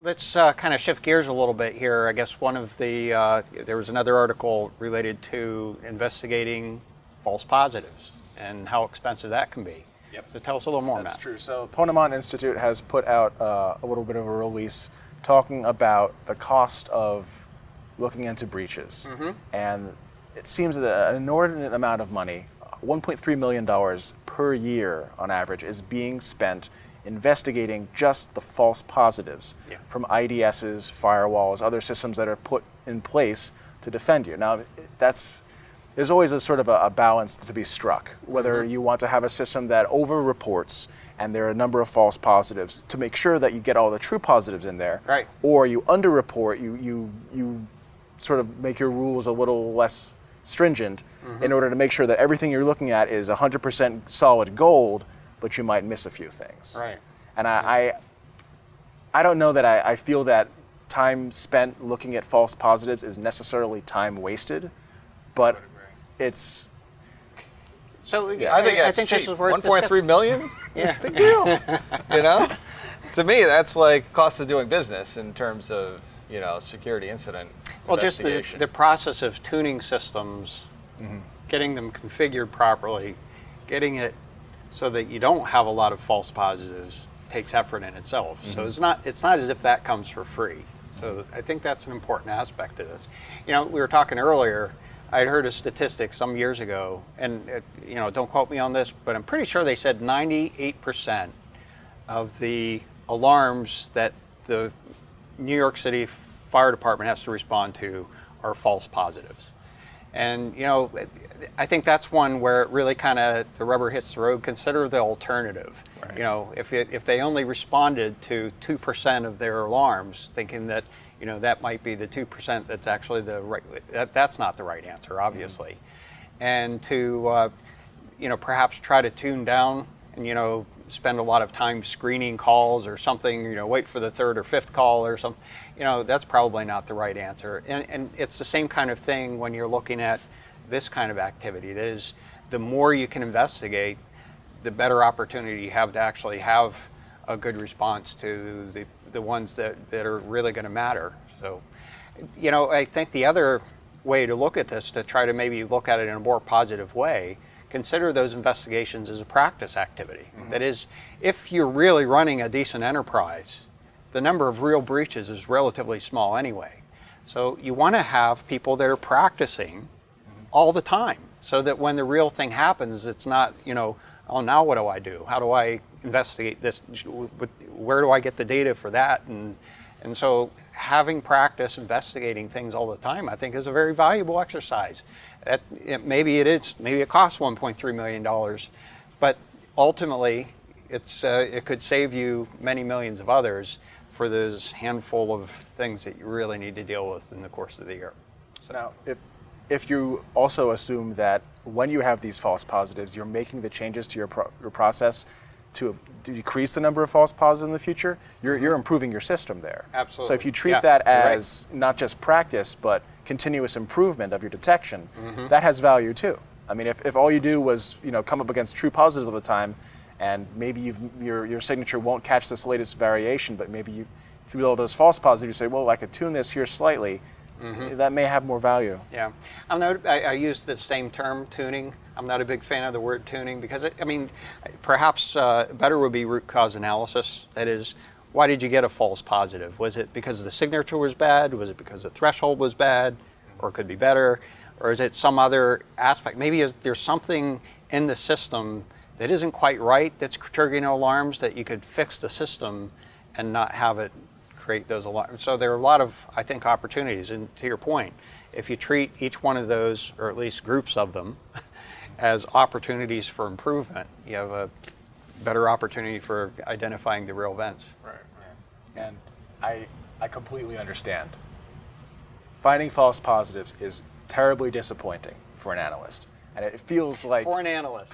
Let's kind of shift gears a little bit here. I guess one of the, there was another article related to investigating false positives and how expensive that can be. Yep. So tell us a little more, That's Matt. true. So Ponemon Institute has put out a little bit of a release talking about the cost of looking into breaches. And it seems that an inordinate amount of money, $1.3 million per year on average, is being spent investigating just the false positives from IDSs, firewalls, other systems that are put in place to defend you. Now, there's always a sort of a balance to be struck, whether you want to have a system that over-reports and there are a number of false positives to make sure that you get all the true positives in there, right, or you under-report, you sort of make your rules a little less stringent in order to make sure that everything you're looking at is 100% solid gold, but you might miss a few things. Right. And I don't know that I feel that time spent looking at false positives is necessarily time wasted, but it's... So I think this is where 1.3 million? Yeah. Big deal. You know? To me, that's like cost of doing business in terms of, security incident Well, just investigation. the process of tuning systems, getting them configured properly, getting it so that you don't have a lot of false positives takes effort in itself. So it's not as if that comes for free. So I think that's an important aspect of this. We were talking earlier, I'd heard a statistic some years ago, and don't quote me on this, but I'm pretty sure they said 98% of the alarms that the New York City Fire Department has to respond to are false positives. And I think that's one where it really kind of the rubber hits the road. Consider the alternative. Right. If they only responded to 2% of their alarms, thinking that that might be the 2% that's actually the right. That's not the right answer, obviously. And to perhaps try to tune down and spend a lot of time screening calls or something. Wait for the third or fifth call or something. That's probably not the right answer. And it's the same kind of thing when you're looking at this kind of activity. That is, the more you can investigate, the better opportunity you have to actually have a good response to the ones that are really going to matter. So, I think the other way to look at this, to try to maybe look at it in a more positive way, consider those investigations as a practice activity. That is, if you're really running a decent enterprise, the number of real breaches is relatively small anyway. So you want to have people that are practicing all the time, so that when the real thing happens, it's not, oh, now what do I do? How do I investigate this? Where do I get the data for that? And so having practice investigating things all the time, I think, is a very valuable exercise. Maybe it costs $1.3 million, but ultimately it could save you many millions of others for those handful of things that you really need to deal with in the course of the year. So. Now, if you also assume that when you have these false positives, you're making the changes to your process to decrease the number of false positives in the future, you're improving your system there. Absolutely. So if you treat that as not just practice, but continuous improvement of your detection, that has value too. I mean, if all you do was come up against true positives all the time, and maybe your signature won't catch this latest variation, but maybe you, through all those false positives, you say, well, I could tune this here slightly. That may have more value. Yeah, I use the same term, tuning. I'm not a big fan of the word tuning because, perhaps better would be root cause analysis. That is, why did you get a false positive? Was it because the signature was bad? Was it because the threshold was bad? Or it could be better? Or is it some other aspect? Maybe there's something in the system that isn't quite right that's triggering alarms that you could fix the system and not have it create those alarms. So there are a lot of, I think, opportunities. And to your point, if you treat each one of those, or at least groups of them, as opportunities for improvement, you have a better opportunity for identifying the real events. Right. And I completely understand. Finding false positives is terribly disappointing for an analyst. And it feels like... For an analyst.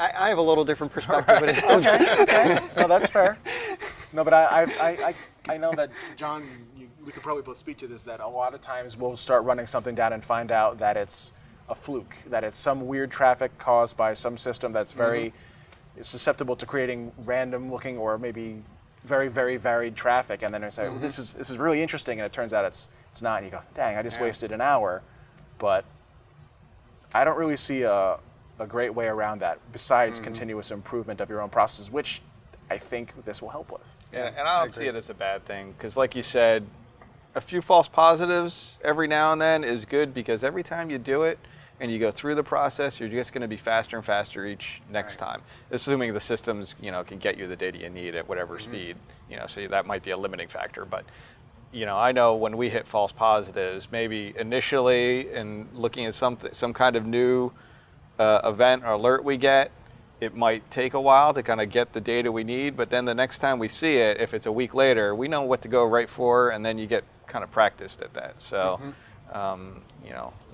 I have a little different perspective. Right. Okay. No, that's fair. No, but I know that, John, we could probably both speak to this, that a lot of times we'll start running something down and find out that it's a fluke, that it's some weird traffic caused by some system that's very susceptible to creating random looking or maybe very, very varied traffic, and then they say, well, this is really interesting, and it turns out it's not, and you go, dang, I just wasted an hour. But I don't really see a great way around that besides continuous improvement of your own processes, which I think this will help with. Yeah, and I don't see it as a bad thing, because like you said, a few false positives every now and then is good, because every time you do it and you go through the process, you're just going to be faster and faster each next time, assuming the systems, can get you the data you need at whatever speed, so that might be a limiting factor. But I know when we hit false positives, maybe initially in looking at some kind of new event or alert we get, it might take a while to kind of get the data we need, but then the next time we see it, if it's a week later, we know what to go right for, and then you get kind of practiced at that. So,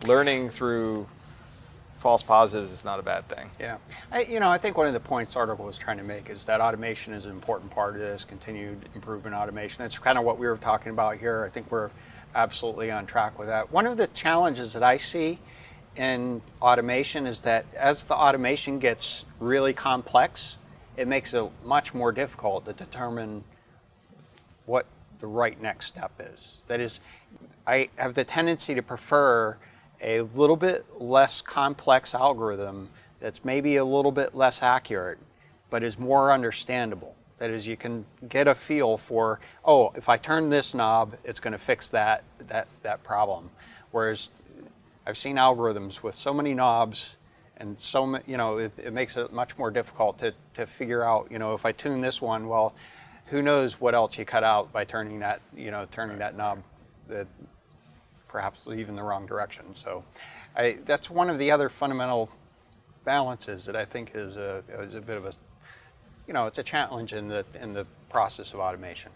learning through false positives is not a bad thing. Yeah. I think one of the points the article was trying to make is that automation is an important part of this, continued improvement automation. That's kind of what we were talking about here. I think we're absolutely on track with that. One of the challenges that I see in automation is that as the automation gets really complex, it makes it much more difficult to determine what the right next step is. That is, I have the tendency to prefer a little bit less complex algorithm that's maybe a little bit less accurate, but is more understandable. That is, you can get a feel for, if I turn this knob, it's going to fix that problem. Whereas I've seen algorithms with so many knobs, and it makes it much more difficult to figure out, if I tune this one, well, who knows what else you cut out by turning that knob, perhaps even the wrong direction. So that's one of the other fundamental balances that I think is a bit of a, it's a challenge in the process of automation.